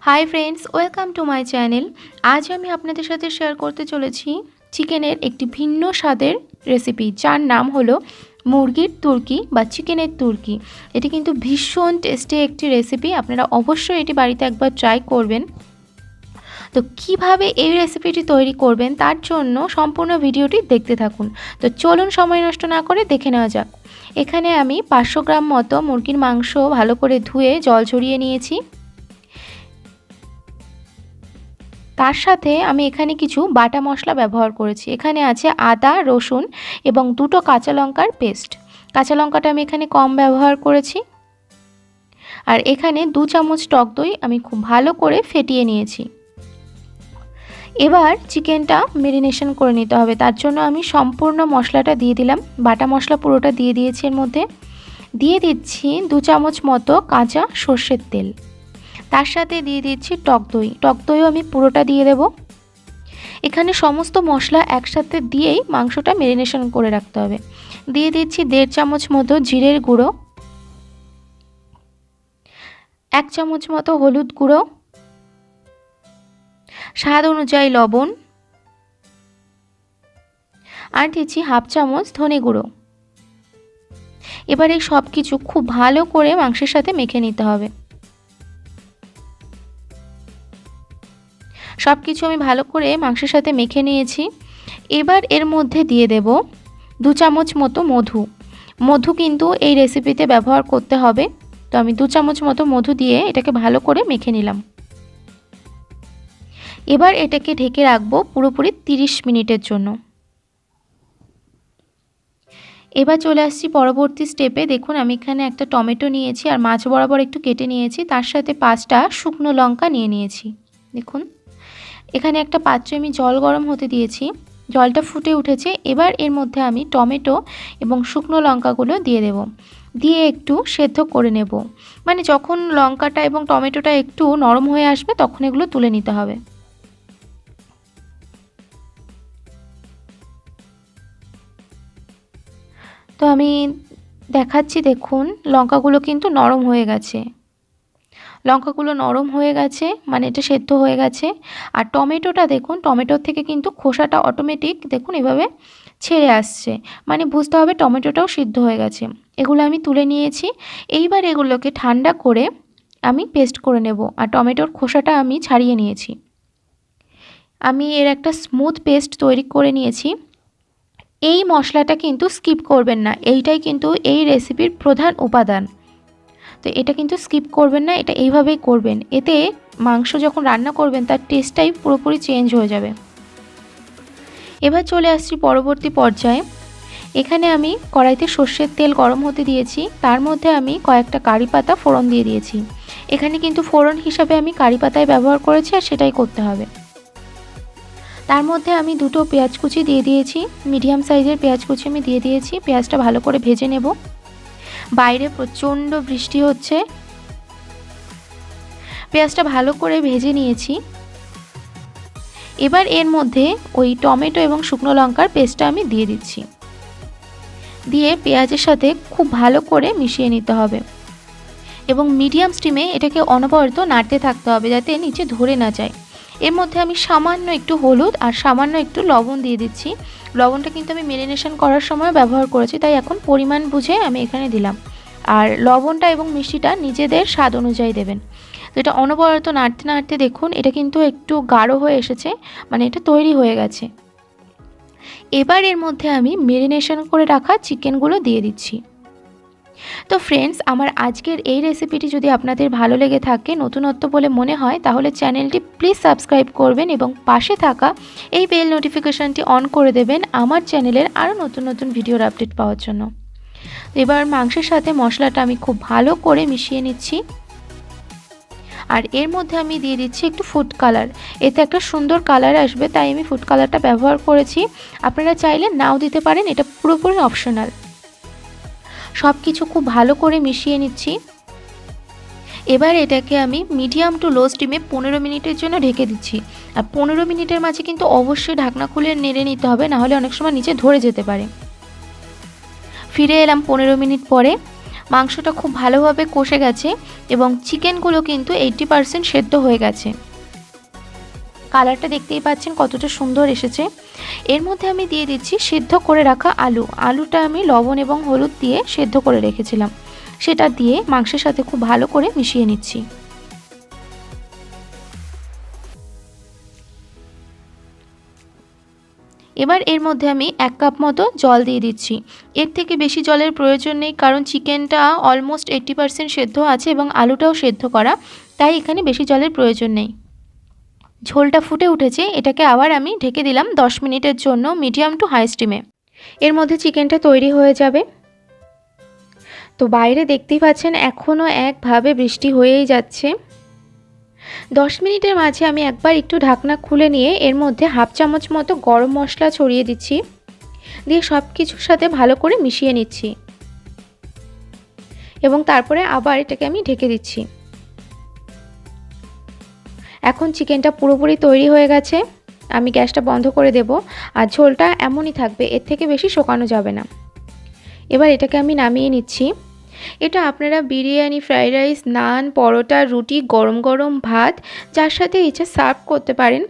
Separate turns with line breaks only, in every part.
Hi friends, welcome to my channel. আজ আমি আপনাদের সাথে শেয়ার করতে চলেছি চিকেনের একটি ভিন্ন স্বাদের রেসিপি, যার নাম হলো মুরগির তুর্কি বা চিকেনের তুর্কি। এটি কিন্তু ভীষণ টেস্টি একটি রেসিপি, আপনারা অবশ্যই এটি বাড়িতে একবার ট্রাই করবেন। তো কিভাবে এই রেসিপিটি তৈরি করবেন তার জন্য সম্পূর্ণ ভিডিওটি দেখতে থাকুন। তো চলুন সময় নষ্ট না করে দেখে নেওয়া যাক। এখানে আমি 500 গ্রাম মতো মুরগির মাংস ভালো করে ধুয়ে জল ঝরিয়ে নিয়েছি। তার সাথে আমি এখানে কিছু বাটা মশলা ব্যবহার করেছি। এখানে আছে আদা, রসুন এবং 2টো কাঁচা লঙ্কার পেস্ট। কাঁচা লঙ্কাটা আমি এখানে কম ব্যবহার করেছি। আর এখানে 2 চামচ টক দই আমি খুব ভালো করে ফেটিয়ে নিয়েছি। এবার চিকেনটা ম্যারিনেশন করে নিতে হবে, তার জন্য আমি সম্পূর্ণ মশলাটা দিয়ে দিলাম। বাটা মশলা পুরোটা দিয়ে দিয়েছি। এর মধ্যে দিয়ে দিচ্ছি 2 চামচ মতো কাঁচা সর্ষের তেল। তার সাথে দিয়ে দিচ্ছি টক দই। টক দইও আমি পুরোটা দিয়ে দেব। এখানে সমস্ত মশলা একসাথে দিয়েই মাংসটা ম্যারিনেশন করে রাখতে হবে। দিয়ে দিচ্ছি 1.5 চামচ মতো জিরের গুঁড়ো, 1 চামচ মতো হলুদ গুঁড়ো, স্বাদ অনুযায়ী লবণ, আর দিচ্ছি 1/2 চামচ ধনে গুঁড়ো। এবার এই সব কিছু খুব ভালো করে মাংসের সাথে মেখে নিতে হবে। সব কিছু আমি ভালো করে মাংসের সাথে মেখে নিয়েছি। এবার এর মধ্যে দিয়ে দেব 2 চামচ মতো মধু। মধু কিন্তু এই রেসিপিতে ব্যবহার করতে হবে। তো আমি 2 চামচ মতো মধু দিয়ে এটাকে ভালো করে মেখে নিলাম। এবার এটাকে ঢেকে রাখবো পুরোপুরি 30 মিনিটের জন্য। এবার চলে আসছি পরবর্তী স্টেপে। দেখুন আমি এখানে একটা টমেটো নিয়েছি আর মাছ বরাবর একটু কেটে নিয়েছি। তার সাথে 5টা শুকনো লঙ্কা নিয়ে নিয়েছি। দেখুন এখানে একটা পাত্রে আমি জল গরম হতে দিয়েছি। জলটা ফুটে উঠেছে। এবার এর মধ্যে আমি টমেটো এবং শুকনো লঙ্কাগুলো দিয়ে দেব। দিয়ে একটু সেদ্ধ করে নেব। মানে যখন লঙ্কাটা এবং টমেটোটা একটু নরম হয়ে আসবে তখন এগুলো তুলে নিতে হবে। তো আমি দেখাচ্ছি, দেখুন লঙ্কাগুলো কিন্তু নরম হয়ে গেছে। লঙ্কাগুলো নরম হয়ে গেছে মানে এটা সেদ্ধ হয়ে গেছে। আর টমেটোটা দেখুন, টমেটোর থেকে কিন্তু খোসাটা অটোমেটিক দেখুন এভাবে ছেড়ে আসছে, মানে বুঝতে হবে টমেটোটাও সিদ্ধ হয়ে গেছে। এগুলো আমি তুলে নিয়েছি। এইবার এগুলোকে ঠান্ডা করে আমি পেস্ট করে নেব। আর টমেটোর খোসাটা আমি ছাড়িয়ে নিয়েছি। আমি এর একটা স্মুথ পেস্ট তৈরি করে নিয়েছি। এই মশলাটা কিন্তু স্কিপ করবেন না, এইটাই কিন্তু এই রেসিপির প্রধান উপাদান। তো এটা কিন্তু স্কিপ করবেন না, এটা এইভাবেই করবেন। এতে মাংস যখন রান্না করবেন তার টেস্টটাই পুরোপুরি চেঞ্জ হয়ে যাবে। এবার চলে আসছি পরবর্তী পর্যায়ে। এখানে আমি কড়াইতে সর্ষের তেল গরম হতে দিয়েছি। তার মধ্যে আমি কয়েকটা কারি পাতা ফোড়ন দিয়ে দিয়েছি। এখানে কিন্তু ফোড়ন হিসাবে আমি কারি পাতায় ব্যবহার করেছি আর সেটাই করতে হবে। তার মধ্যে আমি 2টো পেঁয়াজ কুচি দিয়ে দিয়েছি। মিডিয়াম সাইজের পেঁয়াজ কুচি আমি দিয়ে দিয়েছি। পেঁয়াজটা ভালো করে ভেজে নেব। বাইরে প্রচণ্ড বৃষ্টি হচ্ছে। পেঁয়াজটা ভালো করে ভেজে নিয়েছি। এবার এর মধ্যে ওই টমেটো এবং শুকনো লঙ্কার পেস্টটা আমি দিয়ে দিচ্ছি। দিয়ে পেঁয়াজের সাথে খুব ভালো করে মিশিয়ে নিতে হবে এবং মিডিয়াম স্টিমে এটাকে অনবরত নাড়তে থাকতে হবে যাতে নিচে ধরে না যায়। এর মধ্যে আমি সামান্য একটু হলুদ আর সামান্য একটু লবণ দিয়ে দিচ্ছি। লবণটা কিন্তু আমি ম্যারিনেশন করার সময় ব্যবহার করেছি, তাই এখন পরিমাণ বুঝে আমি এখানে দিলাম। আর লবণটা এবং মিষ্টিটা নিজেদের স্বাদ অনুযায়ী দেবেন। তো এটা অনবরত নাড়তে নাড়তে দেখুন এটা কিন্তু একটু গাঢ় হয়ে এসেছে, মানে এটা তৈরি হয়ে গেছে। এবার এর মধ্যে আমি ম্যারিনেশন করে রাখা চিকেনগুলো দিয়ে দিচ্ছি। তো ফ্রেন্ডস, আমার আজকের এই রেসিপিটি যদি আপনাদের ভালো লেগে থাকে, নতুনত্ব বলে মনে হয়, তাহলে চ্যানেলটি প্লিজ সাবস্ক্রাইব করবেন এবং পাশে থাকা এই বেল নোটিফিকেশানটি অন করে দেবেন আমার চ্যানেলের আরও নতুন নতুন ভিডিওর আপডেট পাওয়ার জন্য। এবার মাংসের সাথে মশলাটা আমি খুব ভালো করে মিশিয়ে নিচ্ছি। আর এর মধ্যে আমি দিয়ে দিচ্ছি একটু ফুড কালার। এতে একটা সুন্দর কালার আসবে, তাই আমি ফুড কালারটা ব্যবহার করেছি। আপনারা চাইলে নাও দিতে পারেন, এটা পুরোপুরি অপশনাল। সব কিছু খুব ভালো করে মিশিয়ে নিচ্ছি। এবার এটাকে আমি মিডিয়াম টু লো স্টিমে 15 মিনিটের জন্য ঢেকে দিচ্ছি। আর 15 মিনিটের মাঝে কিন্তু অবশ্যই ঢাকনা খুলে নেড়ে নিতে হবে, নাহলে অনেক সময় নিচে ধরে যেতে পারে। ফিরে এলাম 15 মিনিট পরে। মাংসটা খুব ভালোভাবে কষে গেছে এবং চিকেনগুলো কিন্তু 80% সেদ্ধ হয়ে গেছে। কালারটা দেখতেই পাচ্ছেন কতটা সুন্দর এসেছে। এর মধ্যে আমি দিয়ে দিচ্ছি সেদ্ধ করে রাখা আলুটা আমি লবণ এবং হলুদ দিয়ে সেদ্ধ করে রেখেছিলাম, সেটা দিয়ে মাংসের সাথে খুব ভালো করে মিশিয়ে নিচ্ছি। এবার এর মধ্যে আমি 1 কাপ মতো জল দিয়ে দিচ্ছি। এর থেকে বেশি জলের প্রয়োজন নেই, কারণ চিকেনটা অলমোস্ট 80% সেদ্ধ আছে এবং আলুটাও সেদ্ধ করা, তাই এখানে বেশি জলের প্রয়োজন নেই। ঝোলটা ফুটে উঠেছে, এটাকে আবার আমি ঢেকে দিলাম 10 মিনিটের জন্য মিডিয়াম টু হাই স্টিমে। এর মধ্যে চিকেনটা তৈরি হয়ে যাবে। তো বাইরে দেখতেই পাচ্ছেন এখনও একভাবে বৃষ্টি হয়েই যাচ্ছে। 10 মিনিটের মাঝে আমি একবার একটু ঢাকনা খুলে নিয়ে এর মধ্যে হাফ চামচ মতো গরম মশলা ছড়িয়ে দিচ্ছি, দিয়ে সব কিছুর সাথে ভালো করে মিশিয়ে নিচ্ছি এবং তারপরে আবার এটাকে আমি ঢেকে দিচ্ছি। এখন চিকেনটা পুরোপুরি তৈরি হয়ে গেছে, আমি গ্যাসটা বন্ধ করে দেব। আর ঝোলটা এমনই থাকবে, এর থেকে বেশি শুকানো যাবে না। এবার এটাকে আমি নামিয়ে নিচ্ছি। এটা আপনারা বিরিয়ানি, ফ্রাইড রাইস, নান, পরোটা, রুটি, গরম গরম ভাত যার সাথে ইচ্ছা সার্ভ করতে পারেন।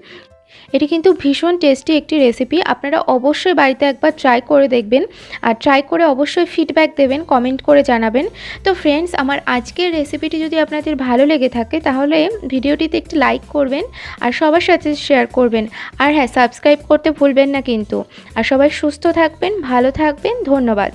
এটি কিন্তু ভীষণ টেস্টি একটি রেসিপি, আপনারা অবশ্যই বাড়িতে একবার ট্রাই করে দেখবেন আর ট্রাই করে অবশ্যই ফিডব্যাক দেবেন, কমেন্ট করে জানাবেন। তো ফ্রেন্ডস, আমার আজকের রেসিপিটি যদি আপনাদের ভালো লেগে থাকে তাহলে ভিডিওটিতে একটি লাইক করবেন আর সবার সাথে শেয়ার করবেন। আর হ্যাঁ, সাবস্ক্রাইব করতে ভুলবেন না কিন্তু। আর সবাই সুস্থ থাকবেন, ভালো থাকবেন। ধন্যবাদ।